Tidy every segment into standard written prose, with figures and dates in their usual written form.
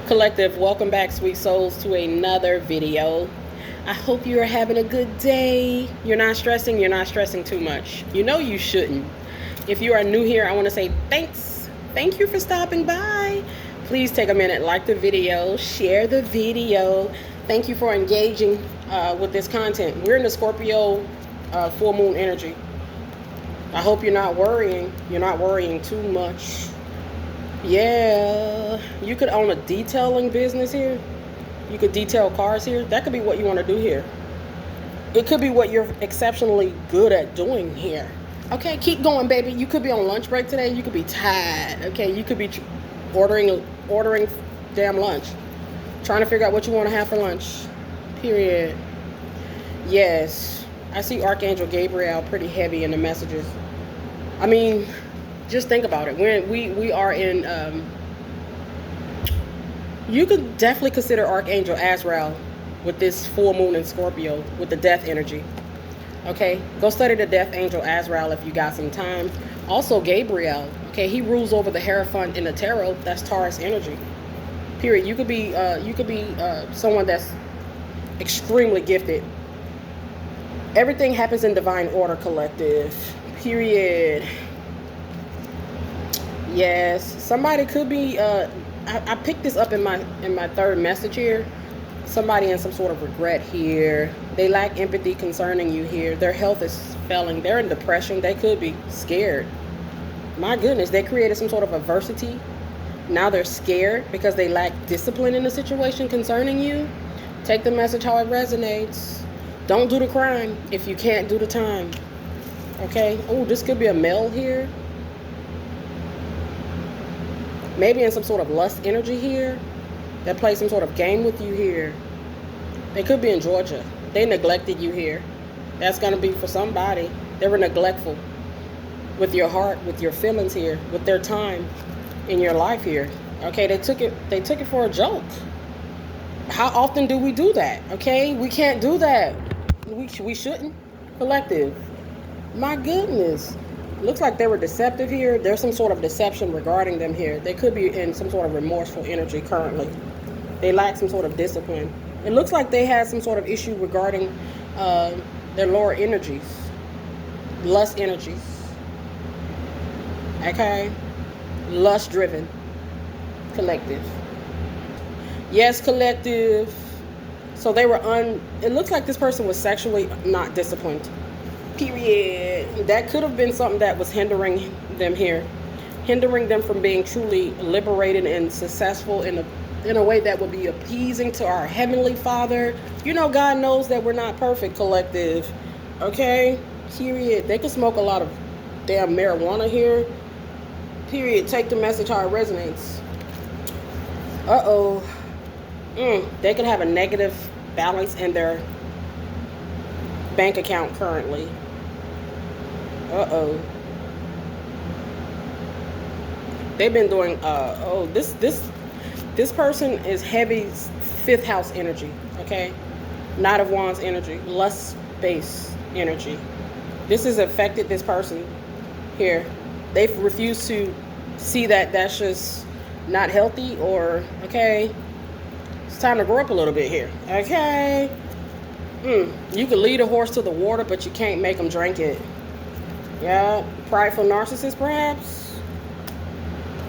Collective, welcome back, sweet souls, to another video. I hope you are having a good day. You're not stressing too much. You know you shouldn't. If you are new here, I want to say thanks. Thank you for stopping by. Please take a minute, like the video, share the video. Thank you for engaging with this content. We're in the Scorpio full moon energy. I hope you're not worrying. You're not worrying too much. Yeah, you could own a detailing business here. You could detail cars here. That could be what you want to do here. It could be what you're exceptionally good at doing here. Okay, keep going, baby. You could be on lunch break today. You could be tired. Okay, you could be ordering damn lunch. Trying to figure out what you want to have for lunch. Period. Yes, I see Archangel Gabriel pretty heavy in the messages. I mean, just think about it. We are in. You could definitely consider Archangel Azrael with this full moon in Scorpio with the death energy. Okay, go study the death angel Azrael if you got some time. Also Gabriel. Okay, he rules over the Hierophant in the tarot. That's Taurus energy. Period. You could be someone that's extremely gifted. Everything happens in divine order, collective. Period. Yes, somebody could be. I picked this up in my third message here. Somebody in some sort of regret here. They lack empathy concerning you here. Their health is failing. They're in depression. They could be scared. My goodness, they created some sort of adversity. Now they're scared because they lack discipline in the situation concerning you. Take the message how it resonates. Don't do the crime if you can't do the time. Okay? Oh, this could be a male here. Maybe in some sort of lust energy here. That plays some sort of game with you here. They could be in Georgia. They neglected you here. That's going to be for somebody. They were neglectful with your heart, with your feelings here, with their time in your life here. Okay, they took it for a joke. How often do we do that? Okay, we can't do that. We shouldn't. Collective. My goodness. Looks like they were deceptive here. There's some sort of deception regarding them here. They could be in some sort of remorseful energy currently. They lack some sort of discipline. It looks like they had some sort of issue regarding their lower energies, lust energies. Okay, lust driven. Collective. Yes, collective. So they were it looks like this person was sexually not disciplined. Period. That could have been something that was hindering them here, hindering them from being truly liberated and successful in a way that would be appeasing to our Heavenly Father. You know, God knows that we're not perfect, collective. Okay? Period. They could smoke a lot of damn marijuana here. Period. Take the message how it resonates. Uh-oh. They could have a negative balance in their bank account currently. Uh-oh. They've been doing this person is heavy fifth house energy, okay? Knight of Wands energy, lust space energy. This has affected this person here. They've refused to see that that's just not healthy, or okay, it's time to grow up a little bit here. Okay. You can lead a horse to the water, but you can't make them drink it. Yeah, prideful narcissist, perhaps.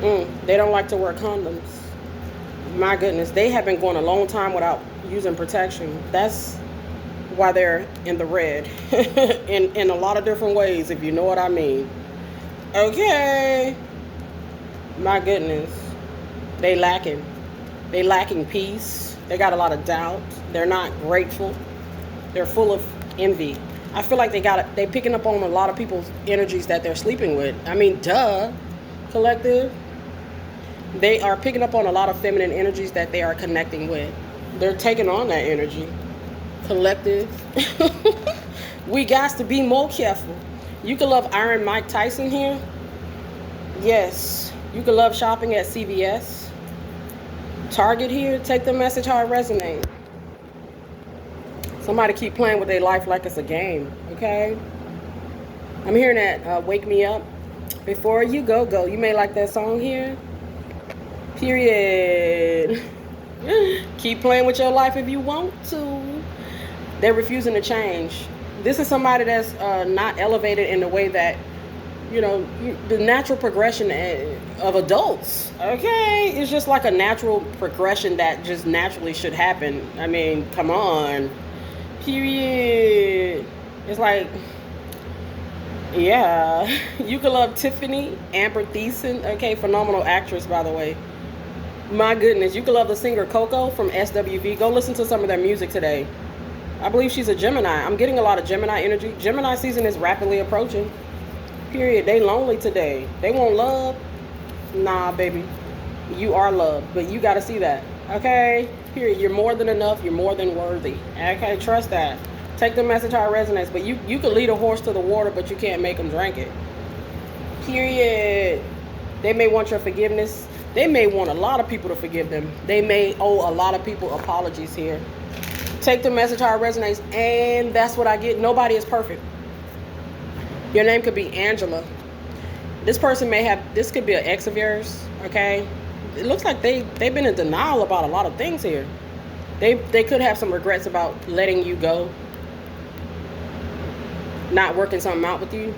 They don't like to wear condoms. My goodness, they have been going a long time without using protection. That's why they're in the red, in a lot of different ways, if you know what I mean. Okay. My goodness, they lacking peace. They got a lot of doubt. They're not grateful. They're full of envy. I feel like they picking up on a lot of people's energies that they're sleeping with. I mean, duh, collective. They are picking up on a lot of feminine energies that they are connecting with. They're taking on that energy. Collective. We got to be more careful. You can love Iron Mike Tyson here. Yes. You can love shopping at CVS. Target here. Take the message how it resonates. Somebody keep playing with their life like it's a game, okay? I'm hearing that Wake Me Up. Before you go. You may like that song here. Period. Keep playing with your life if you want to. They're refusing to change. This is somebody that's not elevated in the way that, the natural progression of adults. Okay, it's just like a natural progression that just naturally should happen. I mean, come on. Period. It's like, yeah, you can love Tiffany Amber Thiessen. Okay, phenomenal actress, by the way. My goodness, you can love the singer Coco from SWV. Go listen to some of their music today. I believe she's a Gemini. I'm getting a lot of Gemini energy. Gemini season is rapidly approaching. Period. They lonely today. They want love. Nah, baby. You are loved, but you got to see that. Okay? Period. You're more than enough. You're more than worthy. Okay? Trust that. Take the message how it resonates. But you can lead a horse to the water, but you can't make them drink it. Period. They may want your forgiveness. They may want a lot of people to forgive them. They may owe a lot of people apologies here. Take the message how it resonates, and that's what I get. Nobody is perfect. Your name could be Angela. This person this could be an ex of yours, okay? It looks like they've been in denial about a lot of things here. They could have some regrets about letting you go, not working something out with you.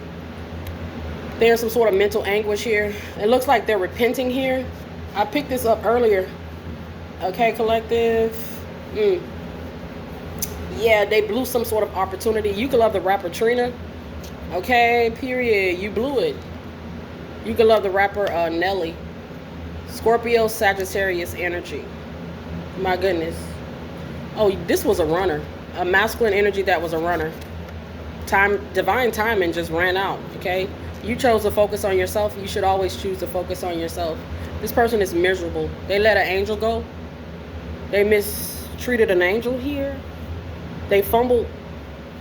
They're in some sort of mental anguish here. It looks like they're repenting here. I picked this up earlier. Okay, collective. Yeah, they blew some sort of opportunity. You could love the rapper Trina. Okay, period. You blew it. You could love the rapper Nelly. Scorpio, Sagittarius energy. My goodness. Oh, this was a runner. A masculine energy that was a runner. Divine timing just ran out, okay? You chose to focus on yourself. You should always choose to focus on yourself. This person is miserable. They let an angel go. They mistreated an angel here. They fumbled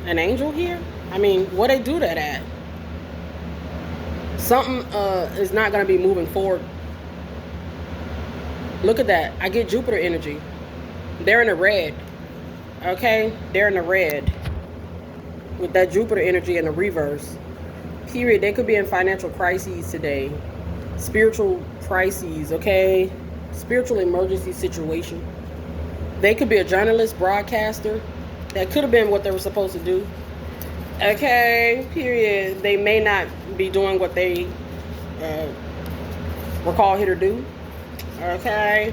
an angel here. I mean, what they do that at? Something is not going to be moving forward. Look at that. I get Jupiter energy. They're in the red. Okay? They're in the red. With that Jupiter energy in the reverse. Period. They could be in financial crises today. Spiritual crises, okay? Spiritual emergency situation. They could be a journalist, broadcaster. That could have been what they were supposed to do. Okay, period. They may not be doing what they were called here to do. Okay.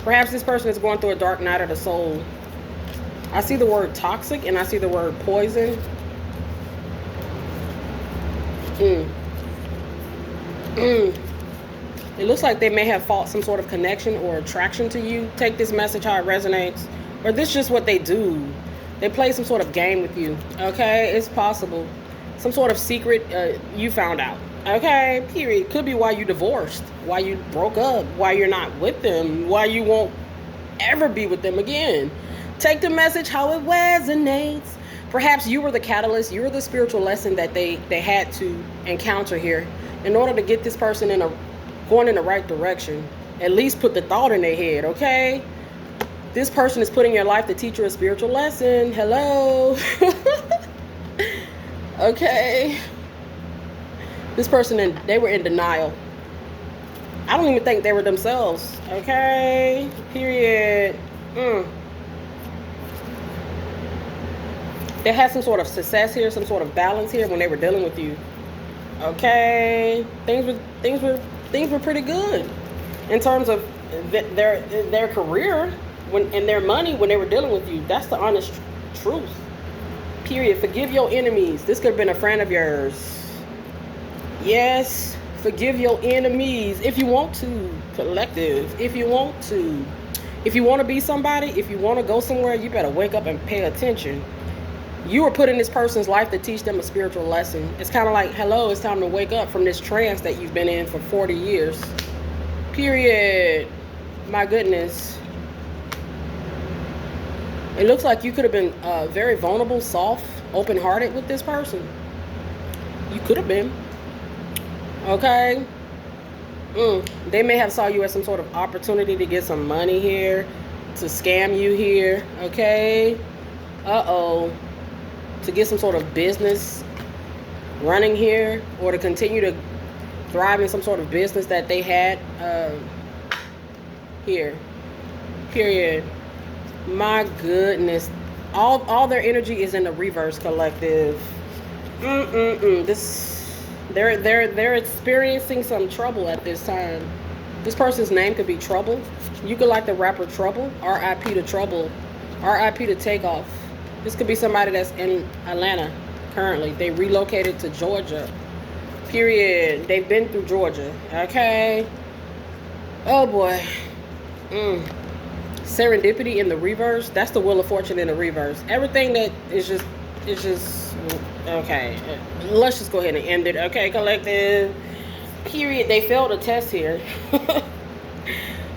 Perhaps this person is going through a dark night of the soul. I see the word toxic and I see the word poison. It looks like they may have fought some sort of connection or attraction to you. Take this message how it resonates. Or this is just what they do. They play some sort of game with you. Okay? It's possible. Some sort of secret you found out. Okay? Period. Could be why you divorced. Why you broke up. Why you're not with them. Why you won't ever be with them again. Take the message how it resonates. Perhaps you were the catalyst. You were the spiritual lesson that they had to encounter here. In order to get this person going in the right direction. At least put the thought in their head. Okay? This person is putting in your life to teach you a spiritual lesson. Hello. Okay. This person, they were in denial. I don't even think they were themselves. Okay. Period. They had some sort of success here, some sort of balance here when they were dealing with you. Okay. Things were pretty good in terms of their career. And their money when they were dealing with you. That's the honest truth. Period. Forgive your enemies. This could have been a friend of yours. Yes. Forgive your enemies if you want to. Collective. If you want to. If you want to be somebody, if you want to go somewhere, you better wake up and pay attention. You were put in this person's life to teach them a spiritual lesson. It's kind of like, hello, it's time to wake up from this trance that you've been in for 40 years. Period. My goodness. It looks like you could have been very vulnerable, soft, open-hearted with this person. You could have been. Okay? They may have saw you as some sort of opportunity to get some money here, to scam you here. Okay? To get some sort of business running here, or to continue to thrive in some sort of business that they had here. Period. My goodness. All their energy is in the reverse, collective. This they're experiencing some trouble at this time. This person's name could be Trouble. You could like the rapper Trouble. R.I.P. to Trouble. R.I.P. to Takeoff. This could be somebody that's in Atlanta currently. They relocated to Georgia. Period. They've been through Georgia. Okay. Oh boy. Serendipity in the reverse. That's the Wheel of Fortune in the reverse. Everything that is just okay. Let's just go ahead and end it. Okay, collective. Period. They failed a test here.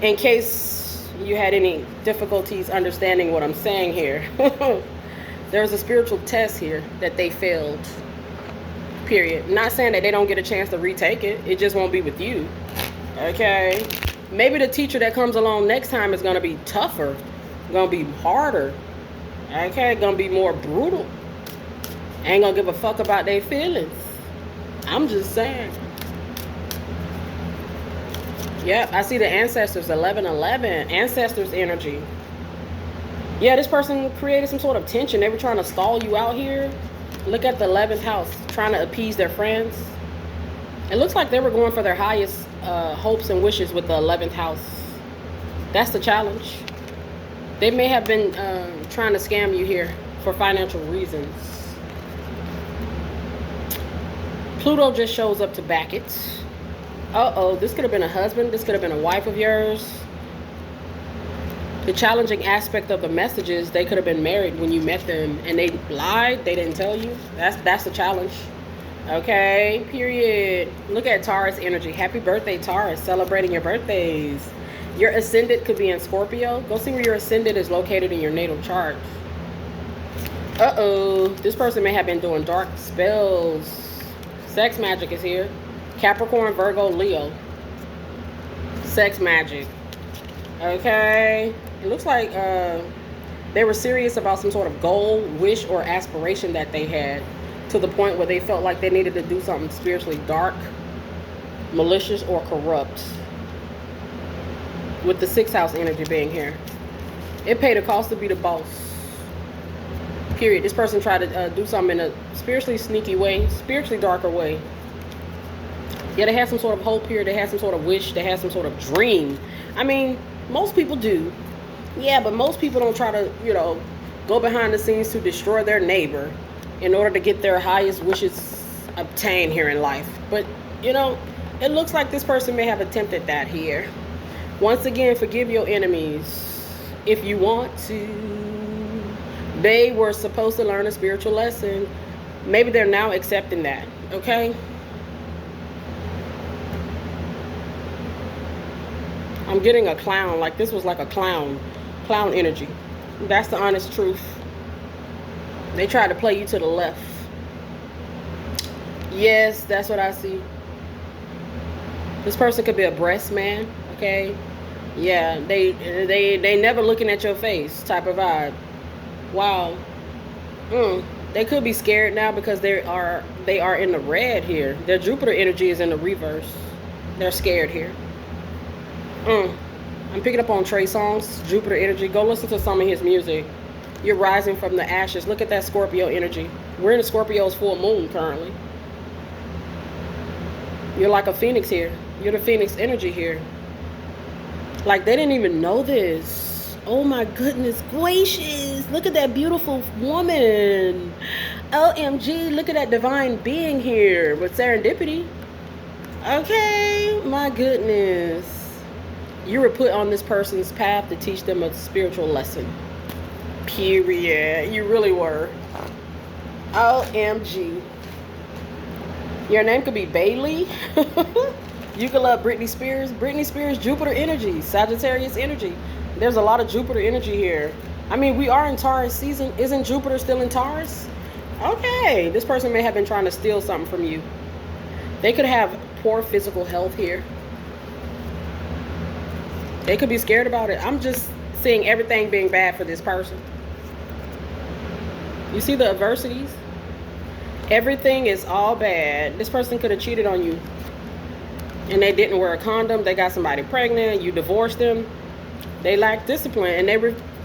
In case you had any difficulties understanding what I'm saying here. There's a spiritual test here that they failed. Period. Not saying that they don't get a chance to retake it. It just won't be with you. Okay. Maybe the teacher that comes along next time is going to be tougher. Going to be harder. Okay. Going to be more brutal. Ain't going to give a fuck about their feelings. I'm just saying. Yep. I see the ancestors. 1111. Ancestors energy. Yeah, this person created some sort of tension. They were trying to stall you out here. Look at the 11th house, trying to appease their friends. It looks like they were going for their highest hopes and wishes with the 11th house. That's the challenge. They may have been trying to scam you here for financial reasons. Pluto just shows up to back it. Uh-oh, this could have been a husband. This could have been a wife of yours. The challenging aspect of the message is they could have been married when you met them and they lied. They didn't tell you. That's the challenge. Okay, period. Look at Taurus energy. Happy birthday, Taurus. Celebrating your birthdays. Your ascendant could be in Scorpio. Go see where your ascendant is located in your natal chart. Uh-oh. This person may have been doing dark spells. Sex magic is here. Capricorn, Virgo, Leo. Sex magic. Okay. It looks like they were serious about some sort of goal, wish, or aspiration that they had, to the point where they felt like they needed to do something spiritually dark, malicious, or corrupt. With the 6th house energy being here. It paid a cost to be the boss. Period. This person tried to do something in a spiritually sneaky way, spiritually darker way. Yeah, they had some sort of hope here. They had some sort of wish. They had some sort of dream. I mean, most people do. Yeah, but most people don't try to, go behind the scenes to destroy their neighbor in order to get their highest wishes obtained here in life. But, it looks like this person may have attempted that here. Once again, forgive your enemies if you want to. They were supposed to learn a spiritual lesson. Maybe they're now accepting that, okay? I'm getting a clown. Like this was like a clown energy. That's the honest truth. They tried to play you to the left. Yes, that's what I see. This person could be a breast man, okay? Yeah, they never looking at your face type of vibe. Wow. They could be scared now because they are in the red here. Their Jupiter energy is in the reverse. They're scared here. I'm picking up on Trey Songz, Jupiter energy. Go listen to some of his music. You're rising from the ashes. Look at that Scorpio energy. We're in the Scorpio's full moon currently. You're like a phoenix here. You're the phoenix energy here. Like they didn't even know this. Oh my goodness gracious. Look at that beautiful woman. OMG, look at that divine being here with serendipity. Okay, my goodness. You were put on this person's path to teach them a spiritual lesson. Period. You really were. OMG. Your name could be Bailey. You could love Britney Spears. Britney Spears, Jupiter energy, Sagittarius energy. There's a lot of Jupiter energy here. I mean, we are in Taurus season. Isn't Jupiter still in Taurus? Okay. This person may have been trying to steal something from you. They could have poor physical health here. They could be scared about it. I'm just seeing everything being bad for this person. You see the adversities? Everything is all bad. This person could have cheated on you. And they didn't wear a condom. They got somebody pregnant. You divorced them. They lack discipline. And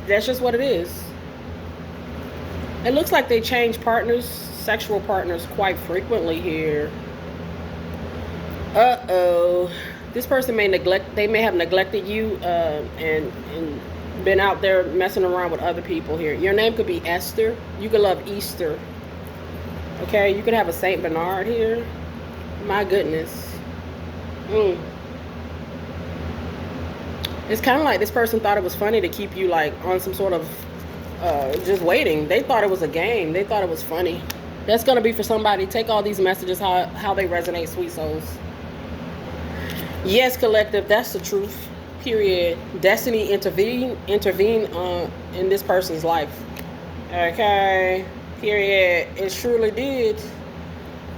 That's just what it is. It looks like they change partners, sexual partners, quite frequently here. Uh-oh. This person may have neglected you and been out there messing around with other people here. Your name could be Esther. You could love Easter. Okay, you could have a Saint Bernard here. My goodness. It's kind of like this person thought it was funny to keep you like on some sort of just waiting. They thought it was a game. They thought it was funny. That's going to be for somebody. Take all these messages how they resonate, sweet souls. Yes, collective, that's the truth. Period. Destiny intervene in this person's life. Okay. Period. It surely did.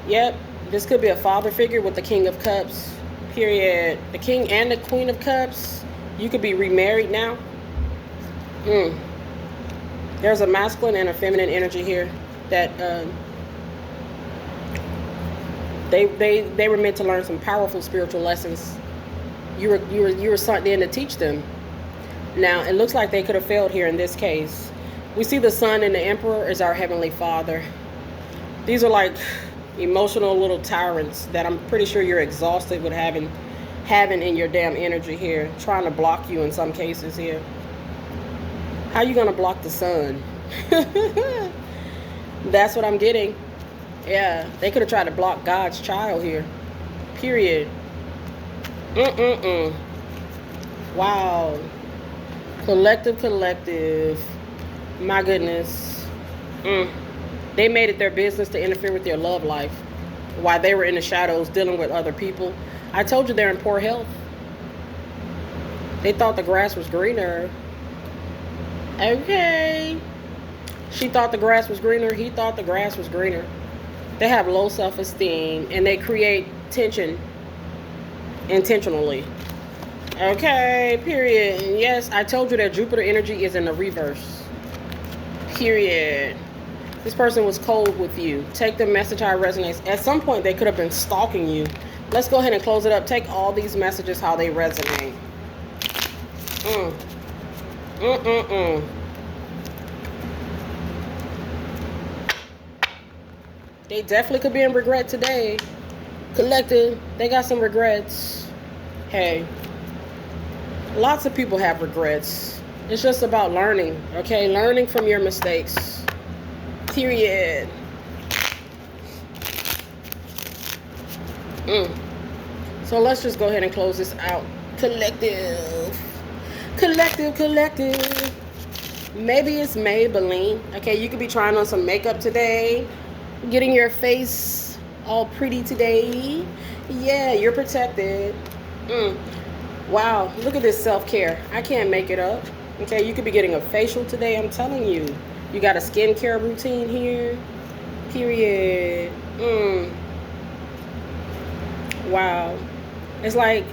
Yep. This could be a father figure with the King of Cups. Period. The King and the Queen of Cups. You could be remarried now. There's a masculine and a feminine energy here that they were meant to learn some powerful spiritual lessons. You were sent in to teach them. Now it looks like they could have failed here in this case. We see the Sun and the Emperor is our Heavenly Father. These are like emotional little tyrants that I'm pretty sure you're exhausted with having in your damn energy here, trying to block you in some cases here. How you gonna block the Sun? That's what I'm getting. Yeah, they could have tried to block God's child here. Period. Wow. Collective. My goodness. They made it their business to interfere with your love life while they were in the shadows dealing with other people. I told you they're in poor health. They thought the grass was greener. Okay. She thought the grass was greener. He thought the grass was greener. They have low self-esteem and they create tension intentionally. Okay, period. And yes, I told you that Jupiter energy is in the reverse. Period. This person was cold with you. Take the message how it resonates. At some point, they could have been stalking you. Let's go ahead and close it up. Take all these messages how they resonate. They definitely could be in regret today. Collective, they got some regrets. Hey, lots of people have regrets. It's just about learning, okay? Learning from your mistakes. Period. So let's just go ahead and close this out. Collective. Maybe it's Maybelline. Okay, you could be trying on some makeup today. Getting your face all pretty today. Yeah, you're protected. Wow, look at this self-care. I can't make it up. Okay, you could be getting a facial today, I'm telling you. You got a skincare routine here. Period. Wow. It's like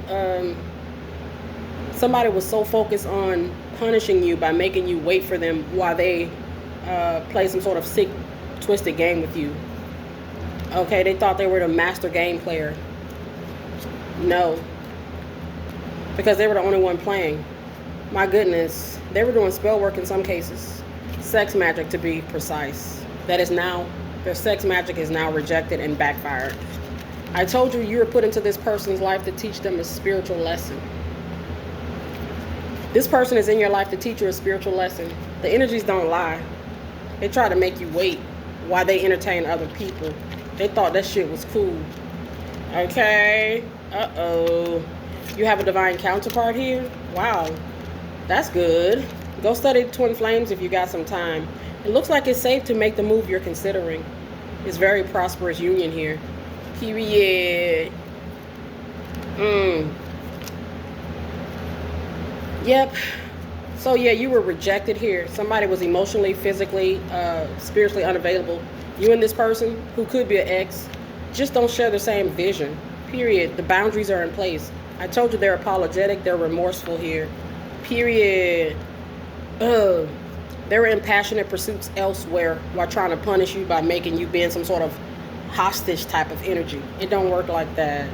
somebody was so focused on punishing you by making you wait for them while they play some sort of sick, twisted game with you. Okay, they thought they were the master game player. No. Because they were the only one playing. My goodness. They were doing spell work in some cases. Sex magic, to be precise. That is now, their sex magic is now rejected and backfired. I told you were put into this person's life to teach them a spiritual lesson. This person is in your life to teach you a spiritual lesson. The energies don't lie. They try to make you wait while they entertain other people. They thought that shit was cool. Okay. Uh-oh. You have a divine counterpart here? Wow. That's good. Go study twin flames if you got some time. It looks like it's safe to make the move you're considering. It's very prosperous union here. Period. Yep. So yeah, you were rejected here. Somebody was emotionally, physically, spiritually unavailable. You and this person, who could be an ex, just don't share the same vision. Period. The boundaries are in place. I told you they're apologetic, they're remorseful here. Period. They were in passionate pursuits elsewhere while trying to punish you by making you be in some sort of hostage type of energy. It don't work like that.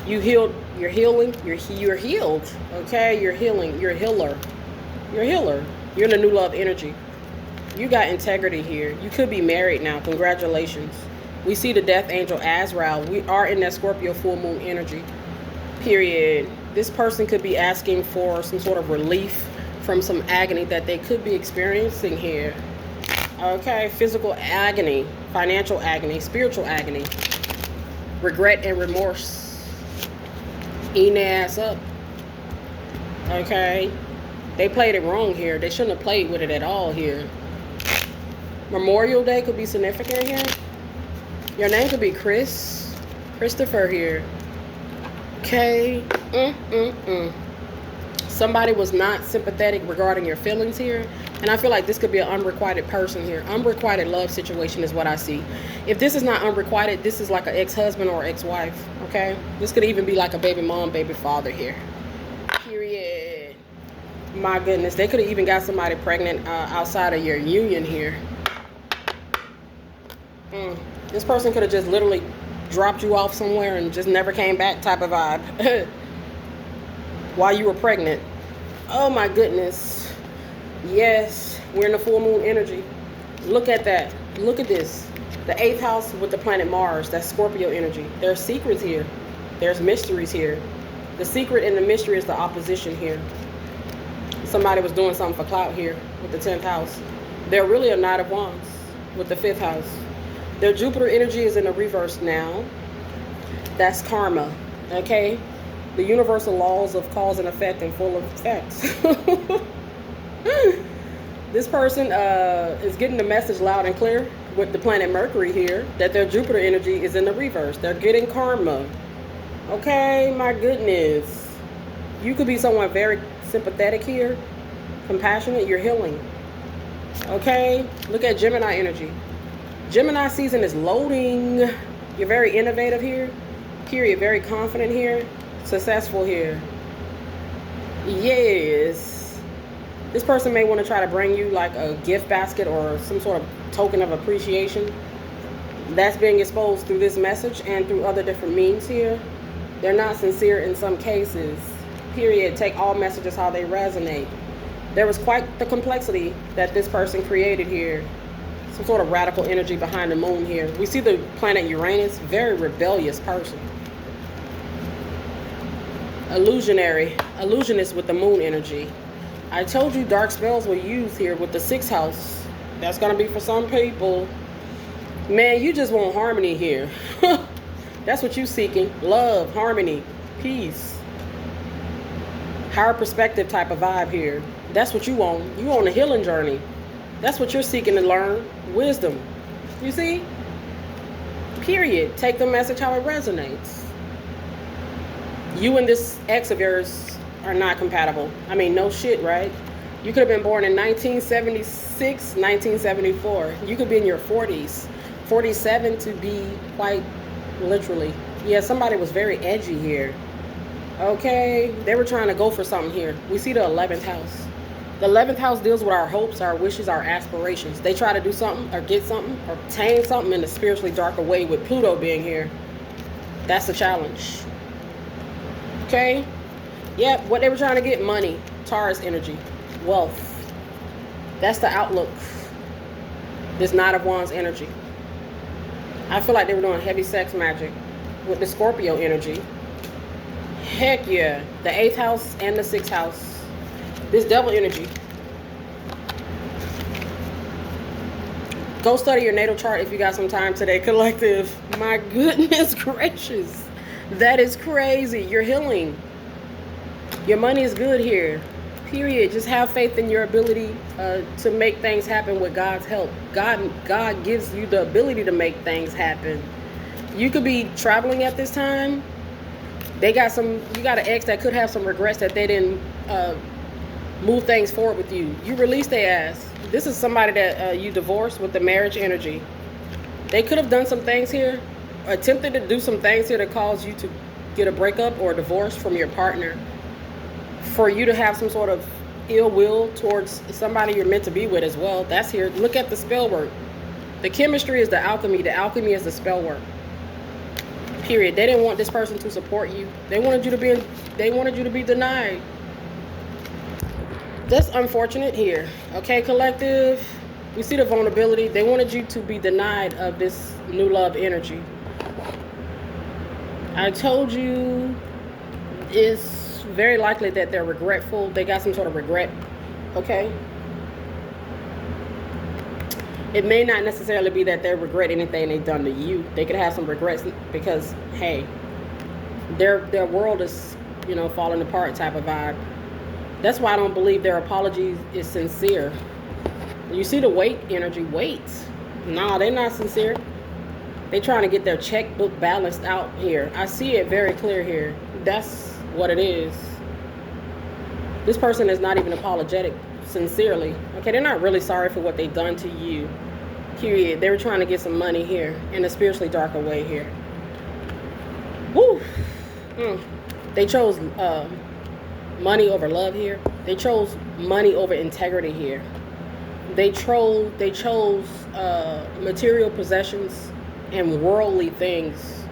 You healed. You're healing. You're healed. Okay. You're healing. You're a healer. You're a healer. You're in the new love energy. You got integrity here. You could be married now. Congratulations. We see the death angel Azrael. We are in that Scorpio full moon energy. Period. This person could be asking for some sort of relief from some agony that they could be experiencing here. Okay, physical agony, financial agony, spiritual agony, regret and remorse. Eating their ass up. Okay, they played it wrong here. They shouldn't have played with it at all here. Memorial Day could be significant here. Your name could be Christopher here. Okay. Somebody was not sympathetic regarding your feelings here. And I feel like this could be an unrequited person here. Unrequited love situation is what I see. If this is not unrequited, this is like an ex-husband or ex-wife. Okay? This could even be like a baby mom, baby father here. Period. My goodness. They could have even got somebody pregnant outside of your union here. This person could have just literally dropped you off somewhere and just never came back type of vibe. While you were pregnant. Oh my goodness. Yes, we're in the full moon energy. Look at that. Look at this. The 8th house with the planet Mars. That's Scorpio energy. There's secrets here. There's mysteries here. The secret and the mystery is the opposition here. Somebody was doing something for clout here with the 10th house. They're really a Knight of Wands with the 5th house. Their Jupiter energy is in the reverse now. That's karma. Okay? The universal laws of cause and effect in full effect. This person is getting the message loud and clear with the planet Mercury here that their Jupiter energy is in the reverse. They're getting karma. Okay, my goodness. You could be someone very sympathetic here, compassionate. You're healing. Okay, look at Gemini energy. Gemini season is loading. You're very innovative here. Period. Very confident here. Successful here. Yes. This person may want to try to bring you like a gift basket or some sort of token of appreciation. That's being exposed through this message and through other different means here. They're not sincere in some cases. Period. Take all messages how they resonate. There was quite the complexity that this person created here. Some sort of radical energy behind the moon here. We see the planet Uranus. Very rebellious person. Illusionist with the moon energy. I told you dark spells were used here with the 6th house. That's going to be for some people. Man, you just want harmony here. That's what you're seeking. Love, harmony, peace. Higher perspective type of vibe here. That's what you want. You on a healing journey. That's what you're seeking to learn. Wisdom. You see? Period. Take the message how it resonates. You and this ex of yours are not compatible. I mean, no shit, right? You could have been born in 1976, 1974. You could be in your 40s. 47 to be quite literally. Yeah, somebody was very edgy here. Okay, they were trying to go for something here. We see the 11th house. The 11th house deals with our hopes, our wishes, our aspirations. They try to do something or get something or obtain something in a spiritually darker way with Pluto being here. That's the challenge. Okay? Yep, what they were trying to get, money, Taurus energy, wealth. That's the outlook. This Knight of Wands energy. I feel like they were doing heavy sex magic with the Scorpio energy. Heck yeah. The 8th house and the 6th house. This devil energy. Go study your natal chart if you got some time today, collective. My goodness gracious. That is crazy. You're healing. Your money is good here. Period. Just have faith in your ability to make things happen with God's help. God gives you the ability to make things happen. You could be traveling at this time. You got an ex that could have some regrets that they didn't move things forward with you. You release their ass. This is somebody that you divorced with the marriage energy. They could have done some things here, attempted to do some things here that caused you to get a breakup or a divorce from your partner. For you to have some sort of ill will towards somebody you're meant to be with as well. That's here. Look at the spell work. The chemistry is the alchemy. The alchemy is the spell work. Period. They didn't want this person to support you. They wanted you to be denied. That's unfortunate here. Okay, collective. We see the vulnerability. They wanted you to be denied of this new love energy. I told you it's very likely that they're regretful. They got some sort of regret. Okay? It may not necessarily be that they regret anything they've done to you. They could have some regrets because, hey, their world is, falling apart type of vibe. That's why I don't believe their apology is sincere. You see the weight energy. Wait. Nah, they're not sincere. They trying to get their checkbook balanced out here. I see it very clear here. That's what it is. This person is not even apologetic sincerely. Okay, they're not really sorry for what they've done to you. Period. They were trying to get some money here in a spiritually darker way here. Woo. They chose money over love here. They chose money over integrity here. They chose material possessions and worldly things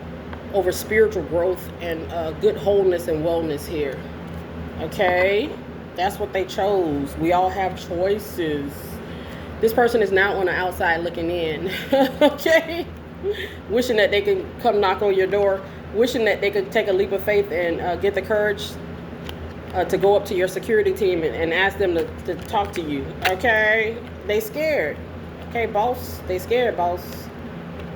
over spiritual growth and good wholeness and wellness here. Okay, that's what they chose. We all have choices. This person is now on the outside looking in. Okay, wishing that they can come knock on your door, wishing that they could take a leap of faith and get the courage to go up to your security team and ask them to talk to you. Okay, they scared. Okay, boss, they scared, boss.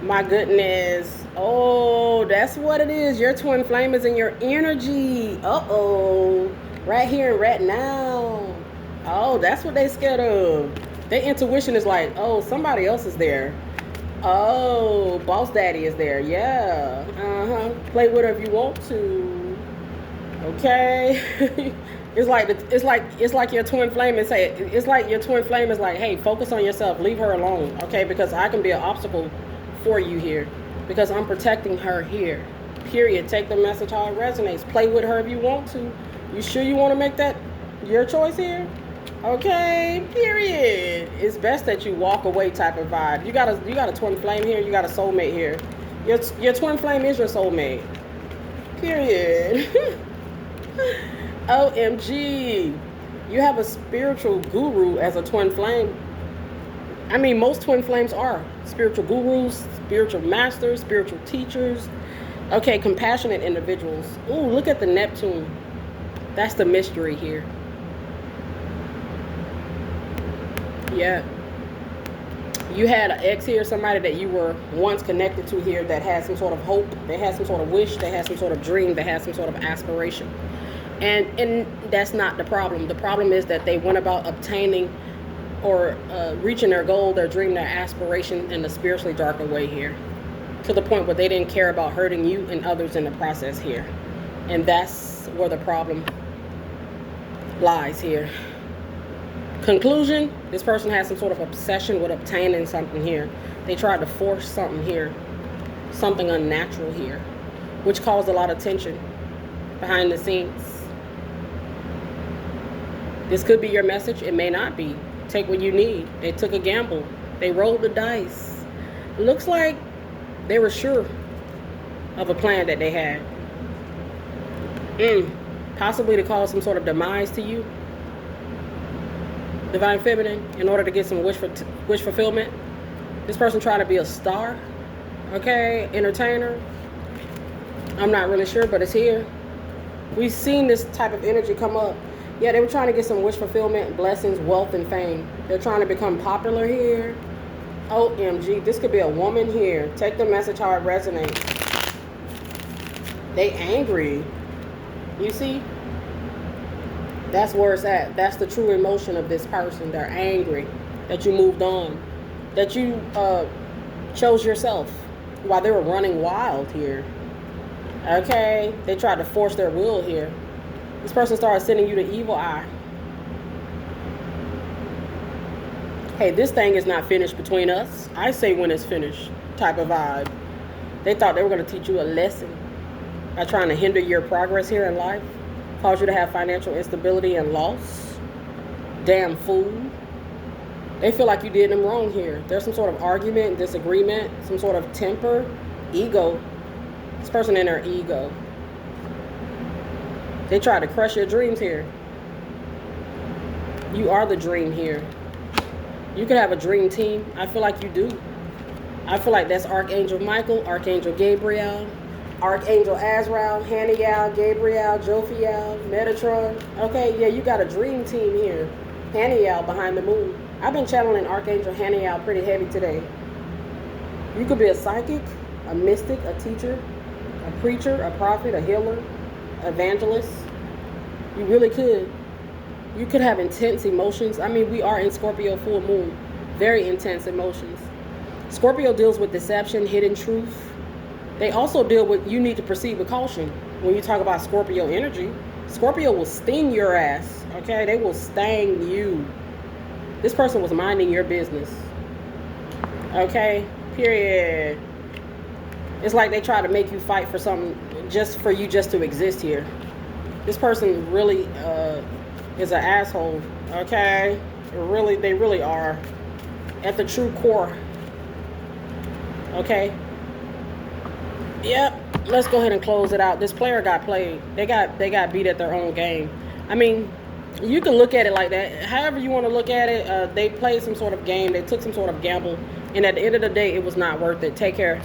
My goodness. Oh, that's what it is. Your twin flame is in your energy. Uh-oh. Right here and right now. Oh, that's what they scared of. Their intuition is like, oh, somebody else is there. Oh, boss daddy is there. Yeah. Play with her if you want to. Okay. It's like your twin flame is like, hey, focus on yourself. Leave her alone. Okay, because I can be an obstacle for you here because I'm protecting her here. Period. Take the message how it resonates. Play with her if you want to. You sure you want to make that your choice here? Okay. Period. It's best that you walk away type of vibe. You got a twin flame here. You got a soulmate here. Your twin flame is your soulmate. Period. OMG. You have a spiritual guru as a twin flame. I mean, most twin flames are spiritual gurus, spiritual masters, spiritual teachers. Okay, compassionate individuals. Ooh, look at the Neptune. That's the mystery here. Yeah. You had an ex here, somebody that you were once connected to here that had some sort of hope, they had some sort of wish, they had some sort of dream, they had some sort of aspiration. And that's not the problem. The problem is that they went about obtaining or reaching their goal, their dream, their aspiration in a spiritually darker way here, to the point where they didn't care about hurting you and others in the process here. And that's where the problem lies here. Conclusion, this person has some sort of obsession with obtaining something here. They tried to force something here, something unnatural here, which caused a lot of tension behind the scenes. This could be your message. It may not be. Take what you need. They took a gamble. They rolled the dice. Looks like they were sure of a plan that they had. Possibly to cause some sort of demise to you. Divine Feminine, in order to get some wish fulfillment. This person trying to be a star. Okay, entertainer. I'm not really sure, but it's here. We've seen this type of energy come up. Yeah, they were trying to get some wish fulfillment, blessings, wealth, and fame. They're trying to become popular here. OMG, this could be a woman here. Take the message how it resonates. They angry. You see? That's where it's at. That's the true emotion of this person. They're angry that you moved on. That you chose yourself while they were running wild here. Okay? They tried to force their will here. This person started sending you the evil eye. Hey, this thing is not finished between us. I say when it's finished type of vibe. They thought they were going to teach you a lesson by trying to hinder your progress here in life. Cause you to have financial instability and loss. Damn fool. They feel like you did them wrong here. There's some sort of argument, disagreement, some sort of temper, ego. This person in their ego. They tried to crush your dreams here. You are the dream here. You could have a dream team. I feel like you do. I feel like that's Archangel Michael, Archangel Gabriel, Archangel Azrael, Haniel, Gabriel, Jophiel, Metatron. Okay, yeah, you got a dream team here. Haniel behind the moon. I've been channeling Archangel Haniel pretty heavy today. You could be a psychic, a mystic, a teacher, a preacher, a prophet, a healer, evangelist. You really could. You could have intense emotions. I mean, we are in Scorpio full moon. Very intense emotions. Scorpio deals with deception, hidden truth. They also deal with, you need to proceed with caution. When you talk about Scorpio energy, Scorpio will sting your ass, okay? They will sting you. This person was minding your business, okay? Period. It's like they try to make you fight for something just for you just to exist here. This person really is an asshole, okay? They really are at the true core. Okay. Yep. Let's go ahead and close it out. This player got played. They got beat at their own game. I mean, you can look at it like that. However you want to look at it. They played some sort of game. They took some sort of gamble, and at the end of the day, it was not worth it. Take care.